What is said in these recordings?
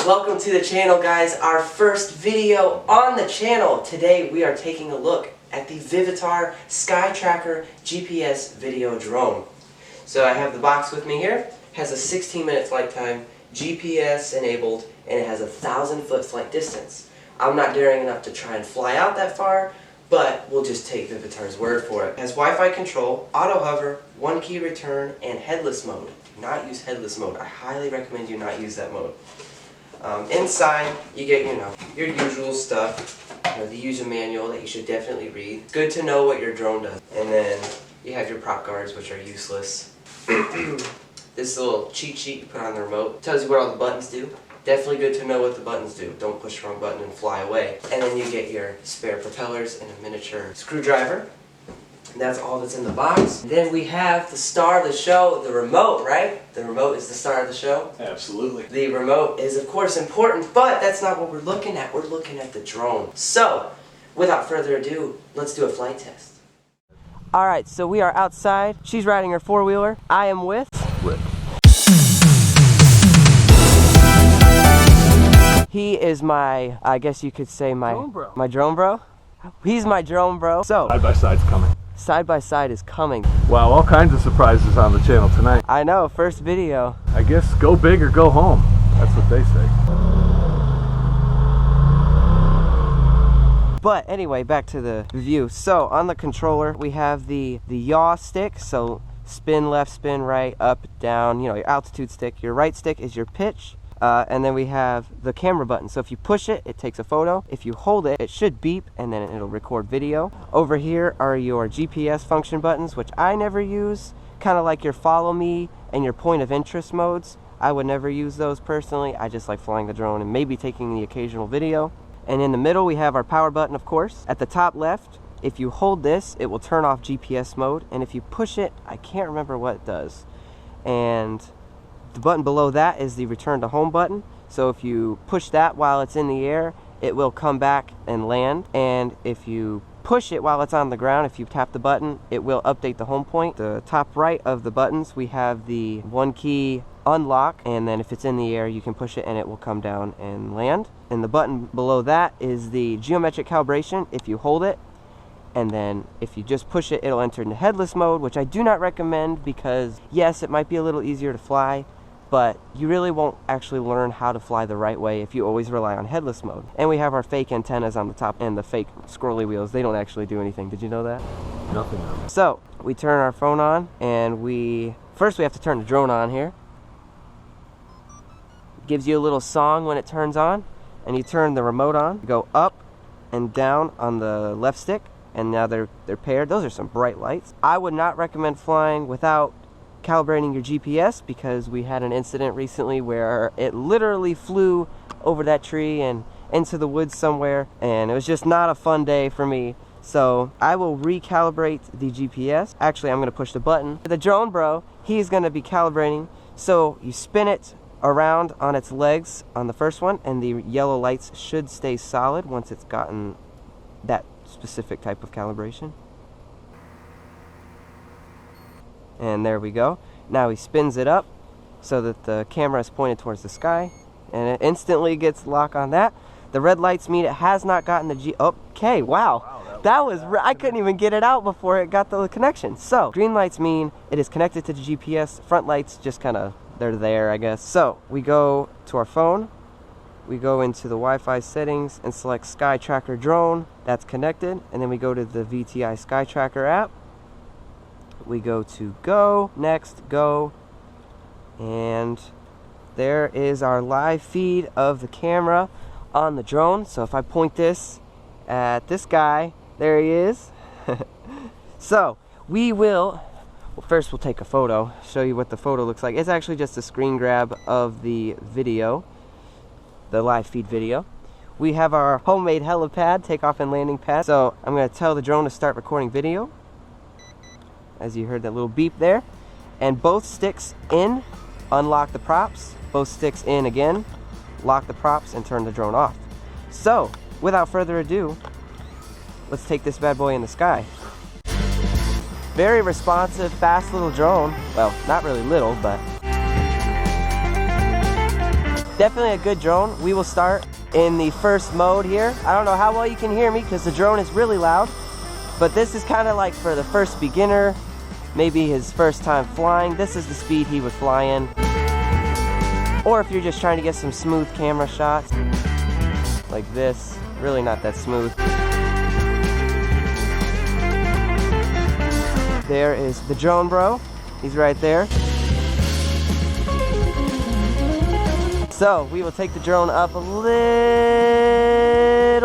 Welcome to the channel, guys. Our first video on the channel. Today we are taking a look at the Vivitar Skytracker GPS video drone. So I have the box with me here. It has a 16-minute flight time, GPS enabled, and it has a 1,000-foot flight distance. I'm not daring enough to try and fly out that far, but we'll just take Vivitar's word for it. It has Wi-Fi control, auto hover, one key return, and headless mode. Do not use headless mode. I highly recommend you not use that mode. Inside, you get, your usual stuff. The user manual that you should definitely read. Good to know what your drone does. And then you have your prop guards, which are useless. This little cheat sheet you put on the remote tells you what all the buttons do. Definitely good to know what the buttons do. Don't push the wrong button and fly away. And then you get your spare propellers and a miniature screwdriver. And that's all that's in the box. And then we have the star of the show, the remote, right? The remote is the star of the show. Absolutely. The remote is, of course, important, but that's not what we're looking at. We're looking at the drone. So, without further ado, let's do a flight test. Alright, so we are outside. She's riding her four-wheeler. I am with Rick. He is my, I guess you could say my drone bro. My drone bro? He's my drone bro. So, side by side's coming. Side by side is coming. Wow, all kinds of surprises on the channel tonight. I know, first video. I guess go big or go home. That's what they say. But anyway, back to the view. So on the controller, we have the yaw stick. So spin left, spin right, up, down, your altitude stick. Your right stick is your pitch. And then we have the camera button. So if you push it, it takes a photo. If you hold it, it should beep and then it'll record video. Over here are your GPS function buttons, which I never use. Kind of like your follow me and your point of interest modes. I would never use those personally. I just like flying the drone and maybe taking the occasional video. And in the middle, we have our power button, of course. At the top left, if you hold this, it will turn off GPS mode. And if you push it, I can't remember what it does. And the button below that is the return to home button. So if you push that while it's in the air, it will come back and land. And if you push it while it's on the ground, if you tap the button, it will update the home point. The top right of the buttons, we have the one key unlock, and then if it's in the air, you can push it and it will come down and land. And the button below that is the geometric calibration. If you hold it, and then if you just push it, it'll enter into headless mode, which I do not recommend because yes, it might be a little easier to fly, but you really won't actually learn how to fly the right way if you always rely on headless mode. And we have our fake antennas on the top and the fake scrolly wheels. They don't actually do anything. Did you know that? Nothing else. So we turn our phone on, and first we have to turn the drone on here. It gives you a little song when it turns on, and you turn the remote on. You go up and down on the left stick, and now they're paired. Those are some bright lights. I would not recommend flying without calibrating your GPS because we had an incident recently where it literally flew over that tree and into the woods somewhere, and it was just not a fun day for me. So I will recalibrate the GPS. Actually, I'm going to push the button. The drone bro, he's going to be calibrating. So you spin it around on its legs on the first one, and the yellow lights should stay solid once it's gotten that specific type of calibration. And there we go. Now he spins it up so that the camera is pointed towards the sky, and it instantly gets lock on that. The red lights mean it has not gotten the okay, wow. That was I couldn't even get it out before it got the connection. So green lights mean it is connected to the GPS. Front lights just kind of, they're there, I guess. So we go to our phone. We go into the Wi-Fi settings and select Skytracker drone. That's connected. And then we go to the VTI Skytracker app. We go to go, next, go, and there is our live feed of the camera on the drone. So if I point this at this guy, there he is. So first we'll take a photo, show you what the photo looks like. It's actually just a screen grab of the video, the live feed video. We have our homemade helipad, takeoff and landing pad. So I'm going to tell the drone to start recording video. As you heard that little beep there. And both sticks in, unlock the props. Both sticks in again, lock the props, and turn the drone off. So, without further ado, let's take this bad boy in the sky. Very responsive, fast little drone. Well, not really little, but Definitely a good drone. We will start in the first mode here. I don't know how well you can hear me because the drone is really loud, but this is kind of like for the first beginner, maybe his first time flying. This is the speed he would fly in. Or if you're just trying to get some smooth camera shots, like this, really not that smooth. There is the drone bro, he's right there. So we will take the drone up a little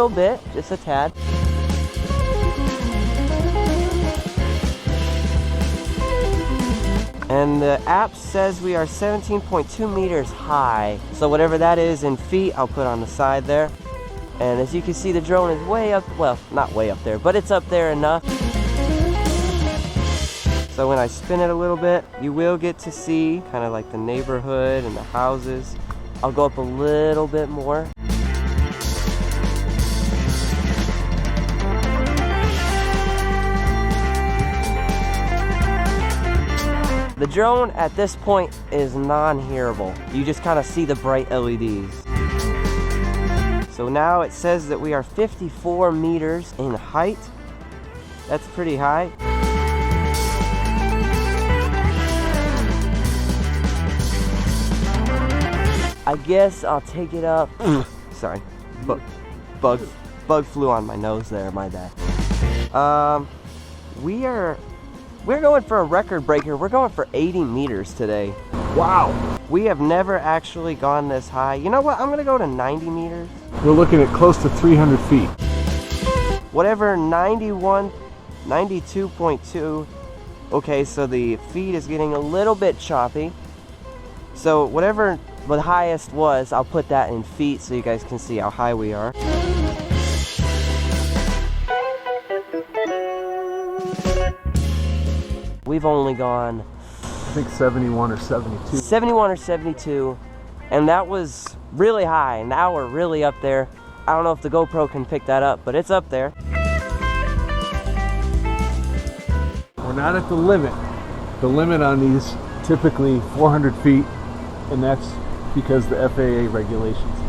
bit, just a tad. And the app says we are 17.2 meters high. So whatever that is in feet, I'll put on the side there. And as you can see, the drone is way up, well, not way up there, but it's up there enough. So when I spin it a little bit, you will get to see kind of like the neighborhood and the houses. I'll go up a little bit more. The drone at this point is non-hearable. You just kind of see the bright LEDs. So now it says that we are 54 meters in height. That's pretty high. I guess I'll take it up. Sorry, bug flew on my nose there, my bad. We're going for a record breaker. We're going for 80 meters today. Wow. We have never actually gone this high. You know what? I'm gonna go to 90 meters. We're looking at close to 300 feet. Whatever, 91, 92.2. Okay, so the feed is getting a little bit choppy. So whatever the highest was, I'll put that in feet so you guys can see how high we are. We've only gone, I think 71 or 72. 71 or 72, and that was really high. Now we're really up there. I don't know if the GoPro can pick that up, but it's up there. We're not at the limit. The limit on these typically 400 feet, and that's because the FAA regulations.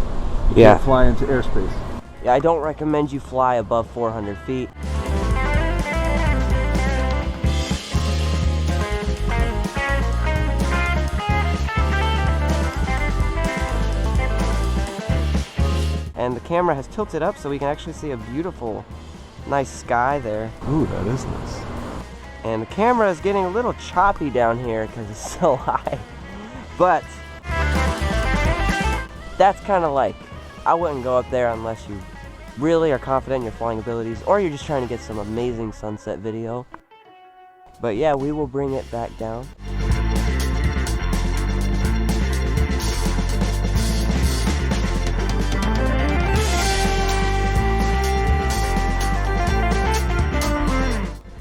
You can't fly into airspace. Yeah, I don't recommend you fly above 400 feet. And the camera has tilted up so we can actually see a beautiful, nice sky there. Ooh, that is nice. And the camera is getting a little choppy down here because it's so high. But that's kind of like, I wouldn't go up there unless you really are confident in your flying abilities or you're just trying to get some amazing sunset video. But yeah, we will bring it back down.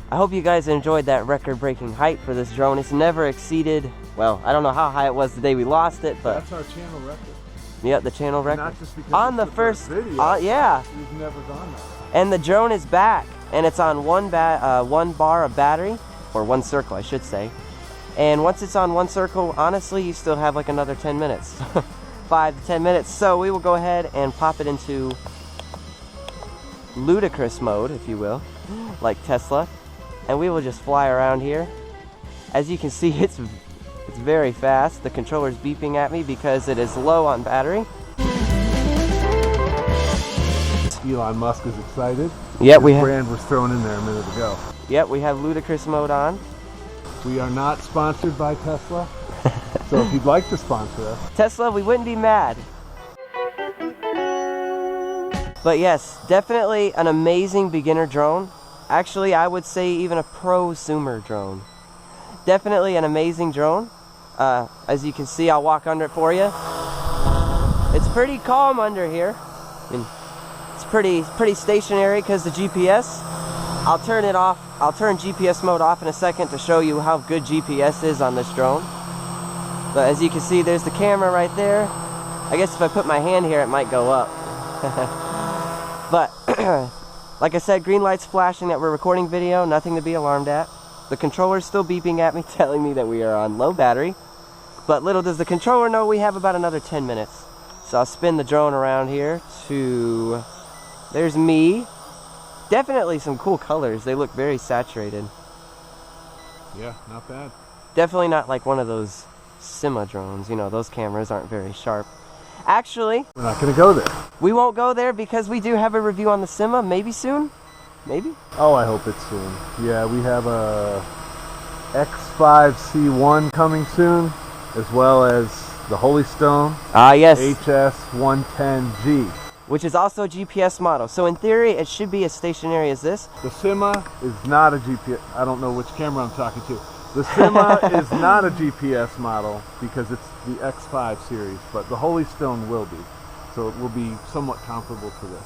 I hope you guys enjoyed that record-breaking height for this drone. It's never exceeded, well, I don't know how high it was the day we lost it, but... That's our channel record. Yeah, the channel record. Not just because on it's the first video, yeah. We've never gone that high. And the drone is back, and it's on one bar of battery, or one circle, I should say. And once it's on one circle, honestly, you still have like another 10 minutes. 5 to 10 minutes. So we will go ahead and pop it into ludicrous mode, if you will, like Tesla. And we will just fly around here. As you can see, it's very fast. The controller's beeping at me because it is low on battery. Elon Musk is excited. Yep, His brand was thrown in there a minute ago. Yep, we have ludicrous mode on. We are not sponsored by Tesla. So if you'd like to sponsor us. Tesla, we wouldn't be mad. But yes, definitely an amazing beginner drone. Actually, I would say even a prosumer drone. Definitely an amazing drone. As you can see, I'll walk under it for you. It's pretty calm under here. I mean, it's pretty stationary because the GPS. I'll turn it off. I'll turn GPS mode off in a second to show you how good GPS is on this drone. But as you can see, there's the camera right there. I guess if I put my hand here, it might go up. But like I said, green light's flashing that we're recording video, nothing to be alarmed at. The controller's still beeping at me, telling me that we are on low battery. But little does the controller know we have about another 10 minutes. So I'll spin the drone around here to, there's me. Definitely some cool colors. They look very saturated. Yeah, not bad. Definitely not like one of those Sima drones. You know, those cameras aren't very sharp. Actually, we're not gonna go there. We won't go there because we do have a review on the Sima, maybe soon. Maybe? Oh, I hope it's soon. Yeah, we have a X5C1 coming soon, as well as the Holy Stone. Yes. HS110G. Which is also a GPS model. So in theory, it should be as stationary as this. The Sima is not a GPS. I don't know which camera I'm talking to. The Sima is not a GPS model because it's the X5 series, but the Holy Stone will be. So it will be somewhat comparable to this.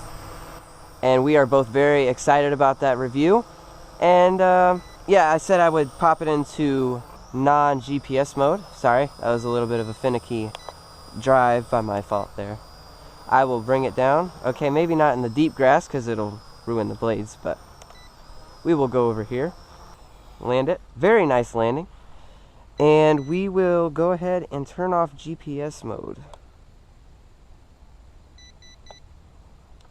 And we are both very excited about that review. And yeah, I said I would pop it into non-GPS mode. Sorry, that was a little bit of a finicky drive by my fault there. I will bring it down. Okay, maybe not in the deep grass because it'll ruin the blades, but we will go over here, land it. Very nice landing. And we will go ahead and turn off GPS mode.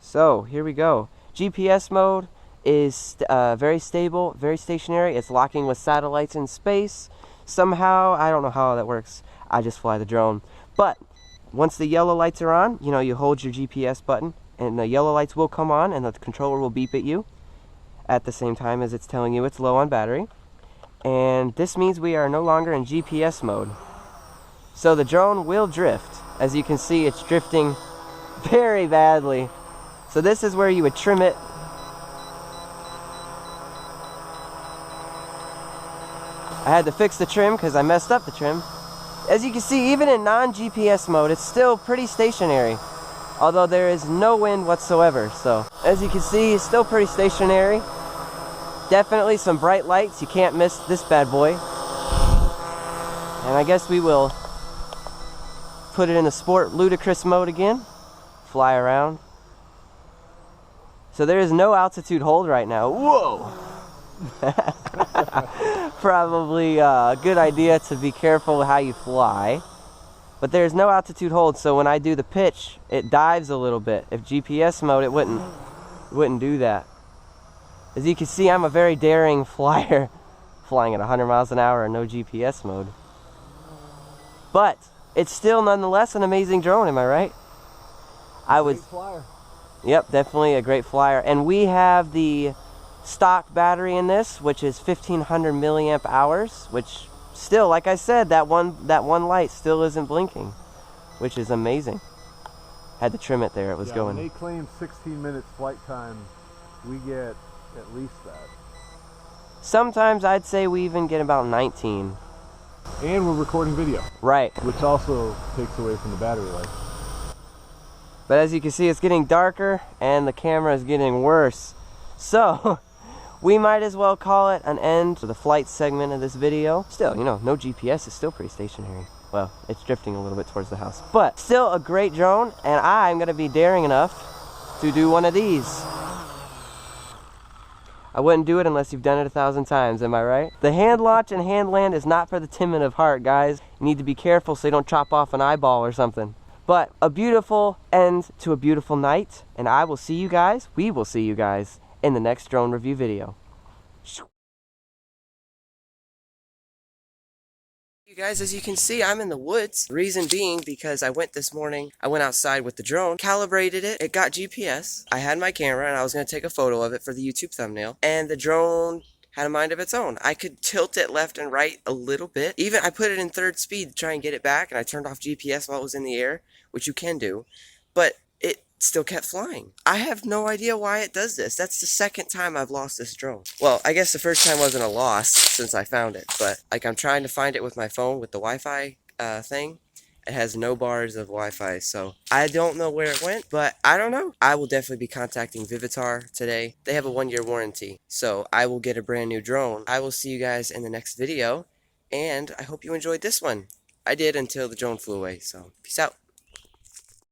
So here we go. GPS mode is very stable, very stationary. It's locking with satellites in space. Somehow, I don't know how that works. I just fly the drone. But once the yellow lights are on, you know, you hold your GPS button and the yellow lights will come on and the controller will beep at you at the same time as it's telling you it's low on battery. And this means we are no longer in GPS mode. So the drone will drift. As you can see, it's drifting very badly. So this is where you would trim it. I had to fix the trim because I messed up the trim. As you can see, even in non-GPS mode, it's still pretty stationary. Although there is no wind whatsoever. So as you can see, it's still pretty stationary. Definitely some bright lights. You can't miss this bad boy. And I guess we will put it in the sport ludicrous mode again. Fly around. So there is no altitude hold right now. Whoa! Probably a good idea to be careful how you fly. But there's no altitude hold, so when I do the pitch, it dives a little bit. If GPS mode, it wouldn't do that. As you can see, I'm a very daring flyer, flying at 100 miles an hour in no GPS mode. But it's still nonetheless an amazing drone, am I right? Great flyer. Yep, definitely a great flyer. And we have the stock battery in this, which is 1500 milliamp hours, which still, like I said, that one light still isn't blinking, which is amazing. Had to trim it there, it was going. When they claim 16 minutes flight time, we get at least that. Sometimes I'd say we even get about 19. And we're recording video. Right. Which also takes away from the battery life. But as you can see, it's getting darker and the camera is getting worse. So we might as well call it an end to the flight segment of this video. Still, you know, no GPS is still pretty stationary. Well, it's drifting a little bit towards the house. But still a great drone, and I'm going to be daring enough to do one of these. I wouldn't do it unless you've done it 1,000 times, am I right? The hand launch and hand land is not for the timid of heart, guys. You need to be careful so you don't chop off an eyeball or something. But a beautiful end to a beautiful night, and I will see you guys, we will see you guys, in the next drone review video. You guys, as you can see, I'm in the woods. Reason being because I went this morning, I went outside with the drone, calibrated it, it got GPS. I had my camera and I was going to take a photo of it for the YouTube thumbnail, and the drone had a mind of its own. I could tilt it left and right a little bit. Even I put it in third speed to try and get it back, and I turned off GPS while it was in the air, which you can do, but it still kept flying. I have no idea why it does this. That's the second time I've lost this drone. Well, I guess the first time wasn't a loss since I found it, but like I'm trying to find it with my phone with the Wi-Fi thing. It has no bars of Wi-Fi, so I don't know where it went, but I don't know. I will definitely be contacting Vivitar today. They have a 1-year warranty, so I will get a brand new drone. I will see you guys in the next video, and I hope you enjoyed this one. I did until the drone flew away, so peace out.